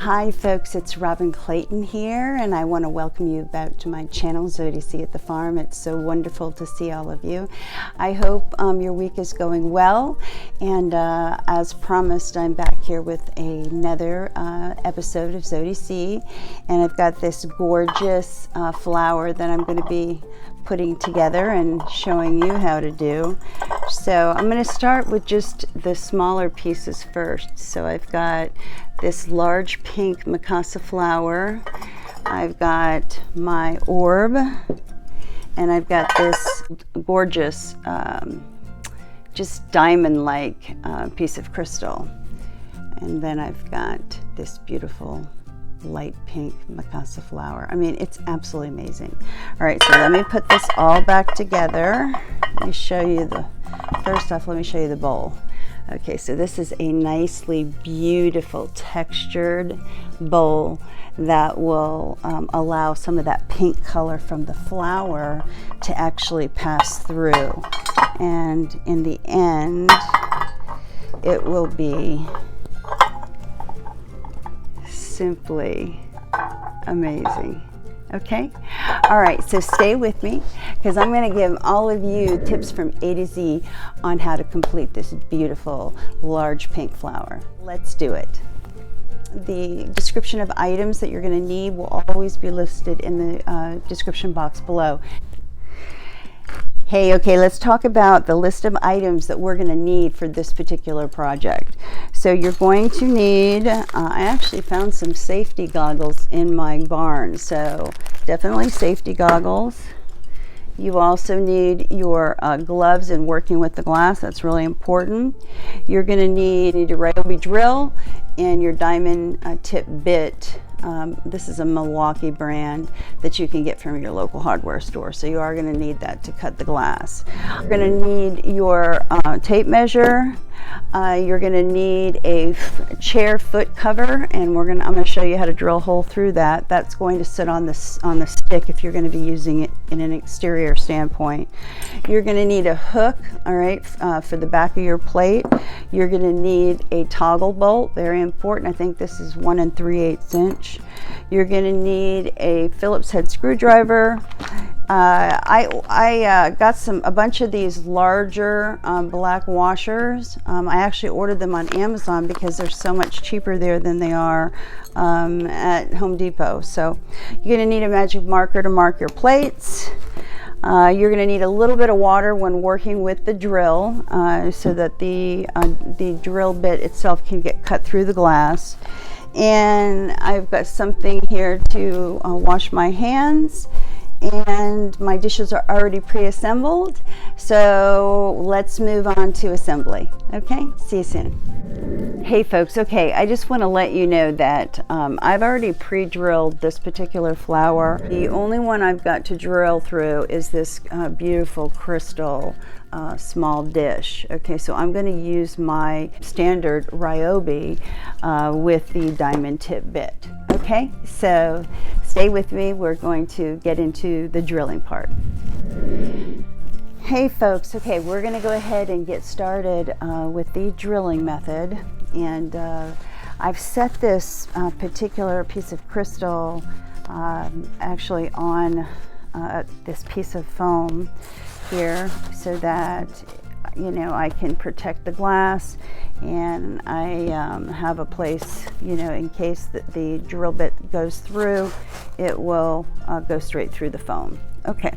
Hi folks, it's RobinClayton here, and I want to welcome you back to my channel, Zodicatthefarm. It's so wonderful to see all of you. I hope your week is going well, and as promised, I'm back here with another episode of Zodic, and I've got this gorgeous flower that I'm going to be putting together and showing you how to do. So I'm going to start with just the smaller pieces first. So I've got this large pink Mikasa flower, I've got my orb, and I've got this gorgeous just diamond-like piece of crystal, and then I've got this beautiful light pink Mikasa flower. I mean, it's absolutely amazing. All right, so let me put this all back together. Let me show you first off, let me show you the bowl. Okay, so this is a nicely beautiful textured bowl that will allow some of that pink color from the flower to actually pass through. And in the end, it will be simply amazing. Okay, all right, so stay with me because I'm going to give all of you tips from A to Z on how to complete this beautiful large pink flower. Let's do it. The description of items that you're going to need will always be listed in the description box below. Hey, okay, let's talk about the list of items that we're going to need for this particular project. So you're going to need, I actually found some safety goggles in my barn, so definitely safety goggles. You also need your gloves in working with the glass. That's really important. You're going to need a Ryobi drill and your diamond tip bit. This is a Milwaukee brand that you can get from your local hardware store. So you are going to need that to cut the glass. You're going to need your tape measure. You're going to need a chair foot cover, and I'm going to show you how to drill a hole through that. That's going to sit on the stick if you're going to be using it in an exterior standpoint. You're going to need a hook, all right, for the back of your plate. You're going to need a toggle bolt, very important. I think this is 1 3/8 inch. You're going to need a Phillips head screwdriver. I got a bunch of these larger black washers. I actually ordered them on Amazon because they're so much cheaper there than they are at Home Depot. So you're going to need a magic marker to mark your plates. You're going to need a little bit of water when working with the drill so that the drill bit itself can get cut through the glass. And I've got something here to wash my hands, and my dishes are already pre-assembled, so let's move on to assembly. Okay, see you soon. Hey folks, okay, I just want to let you know that I've already pre-drilled this particular flower. The only one I've got to drill through is this beautiful crystal small dish. Okay, so I'm going to use my standard Ryobi with the diamond tip bit. Okay, so stay with me. We're going to get into the drilling part. Hey folks, okay, we're going to go ahead and get started with the drilling method. And I've set this particular piece of crystal actually on this piece of foam here so that I can protect the glass, and I have a place, in case that the drill bit goes through, it will go straight through the foam. Okay,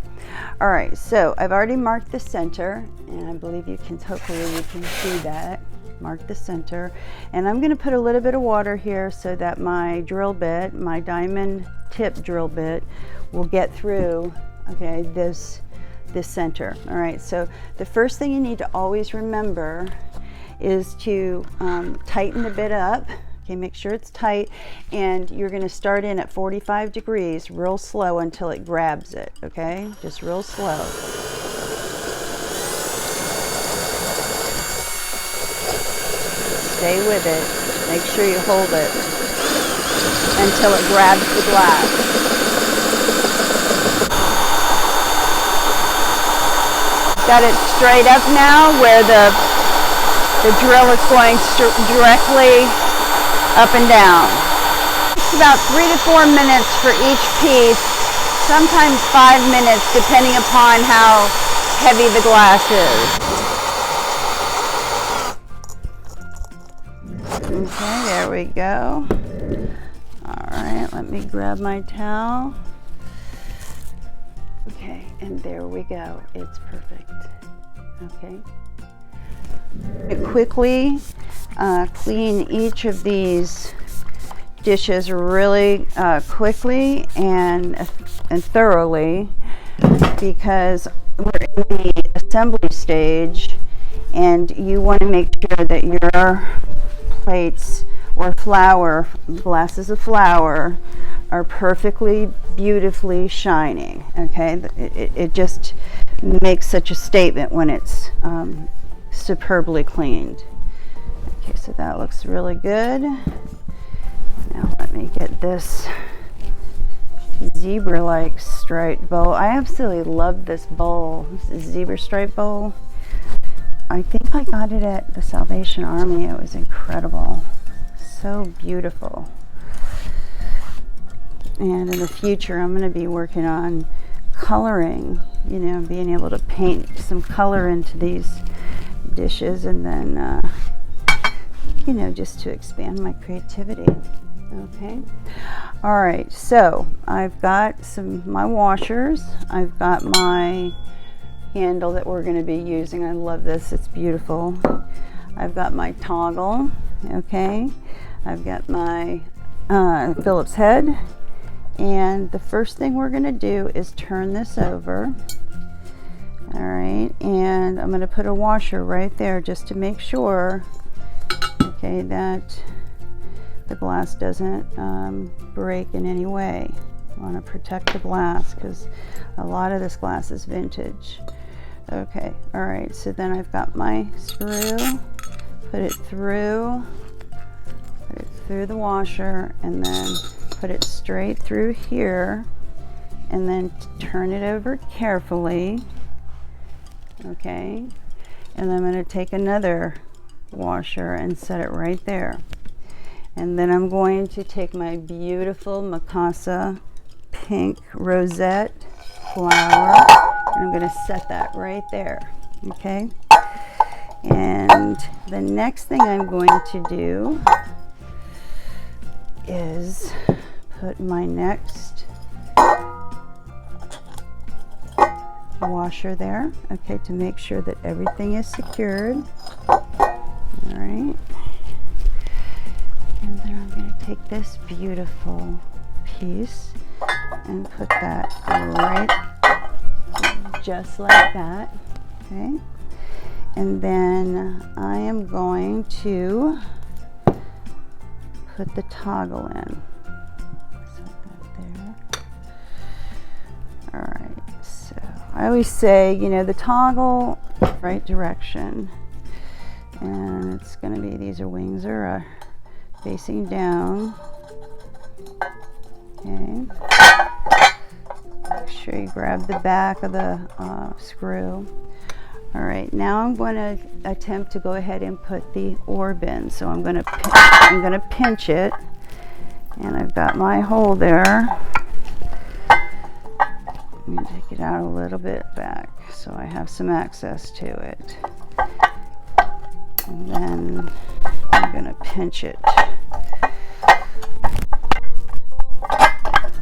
all right, so I've already marked the center, and I believe hopefully you can see that. Mark the center, and I'm going to put a little bit of water here so that my drill bit, my diamond tip drill bit, will get through, okay, this center. All right, so the first thing you need to always remember is to tighten the bit up. Okay, make sure it's tight, and you're going to start in at 45 degrees real slow until it grabs it. Okay, just real slow. Stay with it. Make sure you hold it until it grabs the glass. Got it straight up now where the drill is going directly up and down. It's about 3 to 4 minutes for each piece, sometimes 5 minutes depending upon how heavy the glass is. Okay, there we go. All right, let me grab my towel. Okay, and there we go. It's perfect. Okay. Quickly clean each of these dishes really quickly and thoroughly, because we're in the assembly stage and you want to make sure that your plates or flour, glasses of flour, are perfectly, beautifully shining. Okay, it just makes such a statement when it's superbly cleaned. Okay, so that looks really good. Now let me get this zebra-like striped bowl. I absolutely love this bowl, this zebra stripe bowl. I think I got it at the Salvation Army. It was incredible. So beautiful. And in the future, I'm going to be working on coloring, you know, being able to paint some color into these dishes, and then, you know, just to expand my creativity. Okay. All right. So I've got my washers. I've got my handle that we're going to be using. I love this. It's beautiful. I've got my toggle. Okay. I've got my Phillips head. And the first thing we're going to do is turn this over. All right, and I'm going to put a washer right there just to make sure, okay, that the glass doesn't break in any way. I want to protect the glass because a lot of this glass is vintage. Okay, all right, so then I've got my screw, put it through the washer, and then put it straight through here, and then turn it over carefully. Okay, and then I'm going to take another washer and set it right there, and then I'm going to take my beautiful Mikasa pink rosette flower, and I'm going to set that right there. Okay, and the next thing I'm going to do is put my next washer there, okay, to make sure that everything is secured. All right, and then I'm going to take this beautiful piece and put that right just like that. Okay, and then I am going to put the toggle in. Set that there. All right, so I always say, you know, the toggle, right direction, and it's going to be, these are wings are facing down. Okay, make sure you grab the back of the screw. All right, now I'm going to attempt to go ahead and put the orb in. So I'm going to pinch it, and I've got my hole there. I'm going to take it out a little bit back so I have some access to it. And then I'm going to pinch it.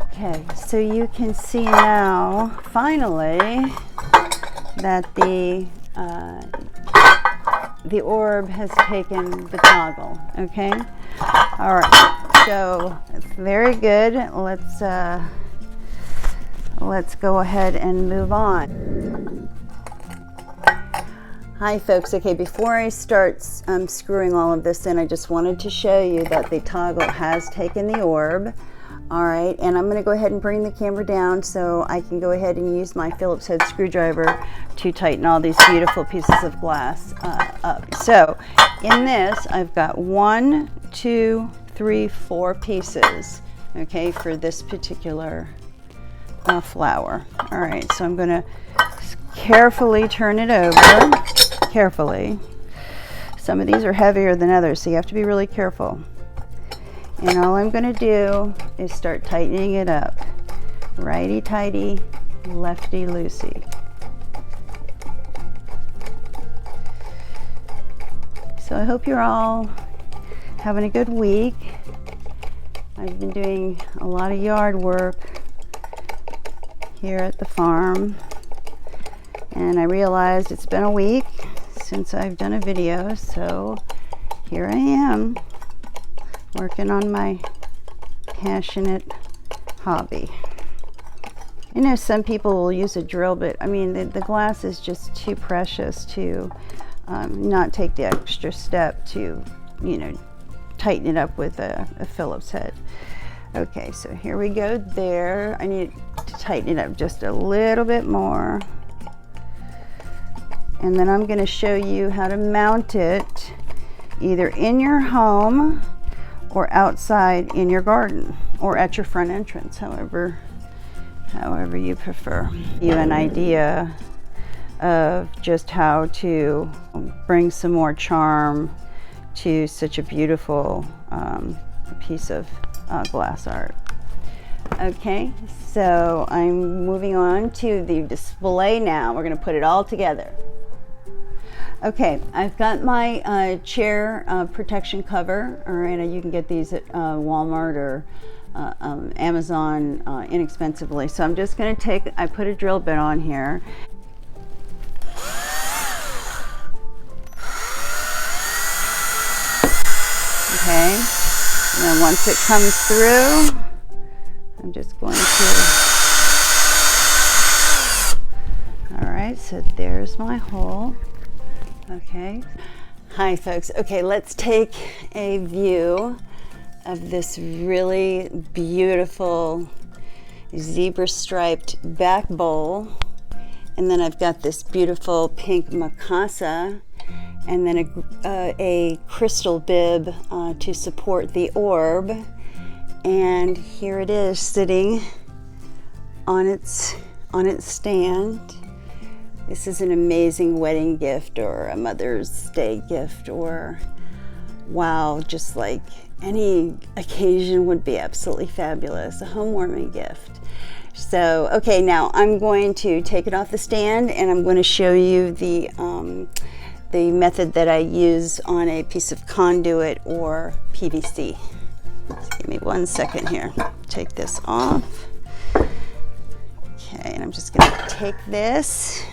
Okay, so you can see now, finally, that the orb has taken the toggle. Okay, all right, so it's very good. Let's go ahead and move on. Hi folks. Okay, before I start screwing all of this in, I just wanted to show you that the toggle has taken the orb. All right, and I'm going to go ahead and bring the camera down so I can go ahead and use my Phillips head screwdriver to tighten all these beautiful pieces of glass up. So in this, I've got 1, 2, 3, 4 pieces, okay, for this particular flower. All right, so I'm going to carefully turn it over, carefully. Some of these are heavier than others, so you have to be really careful. And all I'm going to do is start tightening it up. Righty-tighty, lefty-loosey. So I hope you're all having a good week. I've been doing a lot of yard work here at the farm. And I realized it's been a week since I've done a video, so here I am working on my passionate hobby. I know some people will use a drill bit. I mean, the glass is just too precious to not take the extra step to, you know, tighten it up with a Phillips head. Okay, so here we go there. I need to tighten it up just a little bit more. And then I'm going to show you how to mount it either in your home or outside in your garden or at your front entrance, however you prefer. Give you an idea of just how to bring some more charm to such a beautiful piece of glass art. Okay, so I'm moving on to the display now. We're going to put it all together. Okay, I've got my chair protection cover. All right, you can get these at Walmart or Amazon inexpensively. So I'm just going to I put a drill bit on here. Okay, and then once it comes through, I'm just going to, all right, so there's my hole. Okay. Hi folks. Okay, let's take a view of this really beautiful zebra striped back bowl. And then I've got this beautiful pink macasa and then a crystal bib to support the orb. And here it is sitting on its stand. This is an amazing wedding gift or a Mother's Day gift, or wow, just like any occasion would be absolutely fabulous, a home warming gift. So, okay, now I'm going to take it off the stand and I'm going to show you the method that I use on a piece of conduit or PVC. Just give me 1 second here. Take this off. Okay, and I'm just going to take this.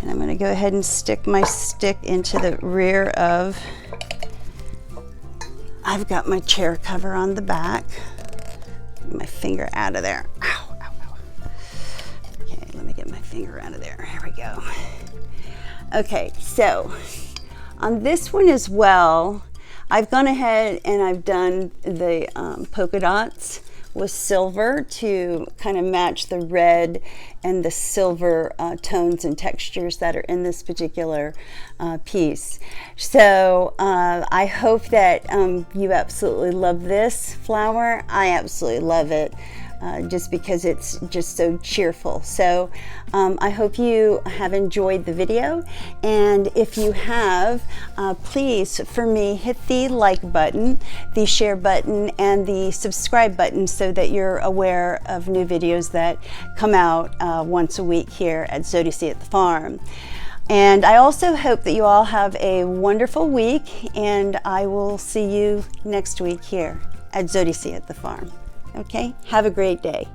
And I'm going to go ahead and stick my stick into the rear of, I've got my chair cover on the back. Get my finger out of there. Ow, ow, ow. Okay, let me get my finger out of there. Here we go. Okay, so on this one as well, I've gone ahead and I've done the polka dots with silver to kind of match the red and the silver tones and textures that are in this particular piece. So I hope that you absolutely love this flower. I absolutely love it. Just because it's just so cheerful. So I hope you have enjoyed the video, and if you have, please for me hit the like button, the share button, and the subscribe button so that you're aware of new videos that come out once a week here at Zodicatthefarm at the farm. And I also hope that you all have a wonderful week, and I will see you next week here at Zodicatthefarm at the farm. Okay, have a great day.